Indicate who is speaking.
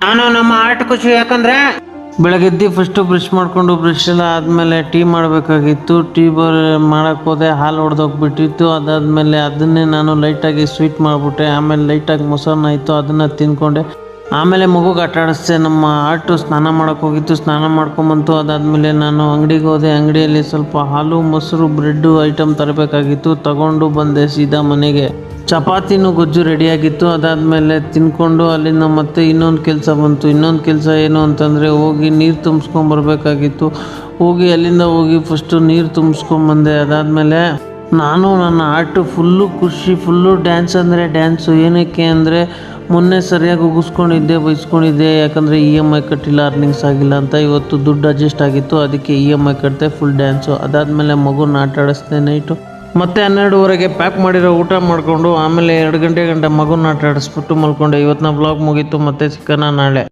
Speaker 1: ನಾನು ನಮ್ಮ ಆರ್ಟ್ ಖುಷಿ. ಯಾಕಂದ್ರೆ ಬೆಳಗ್ಗೆದ್ದು ಫಸ್ಟು ಬ್ರಷ್ ಮಾಡಿಕೊಂಡು ಬ್ರಷ್ ಎಲ್ಲ ಆದಮೇಲೆ ಟೀ ಮಾಡಬೇಕಾಗಿತ್ತು. ಟೀ ಮಾಡೋಕ್ಕೆ ಹೋದೆ, ಹಾಲು ಹೊಡೆದೋಗ್ಬಿಟ್ಟಿತ್ತು. ಅದಾದಮೇಲೆ ಅದನ್ನೇ ನಾನು ಲೈಟಾಗಿ ಸ್ವೀಟ್ ಮಾಡಿಬಿಟ್ಟೆ. ಆಮೇಲೆ ಲೈಟಾಗಿ ಮೊಸರನ್ನ ಇತ್ತು, ಅದನ್ನು ತಿಂದ್ಕೊಂಡೆ. ಆಮೇಲೆ ಮಗುಗೆ ಆಟ ಆಡಿಸ್ದೆ. ನಮ್ಮ ಆಟು ಸ್ನಾನ ಮಾಡೋಕ್ಕೆ ಹೋಗಿತ್ತು, ಸ್ನಾನ ಮಾಡ್ಕೊಂಬಂತು. ಅದಾದಮೇಲೆ ನಾನು ಅಂಗಡಿಗೆ ಹೋದೆ. ಅಂಗಡಿಯಲ್ಲಿ ಸ್ವಲ್ಪ ಹಾಲು ಮೊಸರು ಬ್ರೆಡ್ಡು ಐಟಮ್ ತರಬೇಕಾಗಿತ್ತು. ತಗೊಂಡು ಬಂದೆ ಸೀದಾ ಮನೆಗೆ. ಚಪಾತಿನೂ ಗೊಜ್ಜು ರೆಡಿಯಾಗಿತ್ತು. ಅದಾದಮೇಲೆ ತಿಂದ್ಕೊಂಡು ಅಲ್ಲಿಂದ ಮತ್ತೆ ಇನ್ನೊಂದು ಕೆಲಸ ಬಂತು. ಇನ್ನೊಂದು ಕೆಲಸ ಏನು ಅಂತಂದರೆ ಹೋಗಿ ನೀರು ತುಂಬಿಸ್ಕೊಂಬರ್ಬೇಕಾಗಿತ್ತು. ಅಲ್ಲಿಂದ ಹೋಗಿ ಫಸ್ಟು ನೀರು ತುಂಬಿಸ್ಕೊಂಬಂದೆ. ಅದಾದಮೇಲೆ ನಾನು ನನ್ನ ಆರ್ಟು ಫುಲ್ಲು ಖುಷಿ, ಫುಲ್ಲು ಡ್ಯಾನ್ಸ್ ಅಂದರೆ ಡ್ಯಾನ್ಸು. ಏನಕ್ಕೆ ಅಂದರೆ ಮೊನ್ನೆ ಸರಿಯಾಗಿ ಉಗಿಸ್ಕೊಂಡಿದ್ದೆ, ಬೈಸ್ಕೊಂಡಿದ್ದೆ. ಯಾಕಂದರೆ EMI ಕಟ್ಟಿಲ್ಲ, ಅರ್ನಿಂಗ್ಸ್ ಆಗಿಲ್ಲ ಅಂತ. ಇವತ್ತು ದುಡ್ಡು ಅಡ್ಜಸ್ಟ್ ಆಗಿತ್ತು, ಅದಕ್ಕೆ EMI ಕಟ್ಟಿದೆ, ಫುಲ್ ಡ್ಯಾನ್ಸು. ಅದಾದಮೇಲೆ ಮಗುನ ಆಟ ಆಡಿಸ್ದೆ ನೈಟು. ಮತ್ತೆ 12:30ಗೆ ಪ್ಯಾಕ್ ಮಾಡಿರೋ ಊಟ ಮಾಡಿಕೊಂಡು ಆಮೇಲೆ 2 ಗಂಟೆ ಗಂಟೆ ಮಗುನ ಆಟ ಆಡಿಸ್ಬಿಟ್ಟು ಮಲ್ಕೊಂಡೆ. ಇವತ್ತಿನ ವ್ಲಾಗ್ ಮುಗೀತು. ಮತ್ತೆ ಸಿಕ್ಕನ ನಾಳೆ.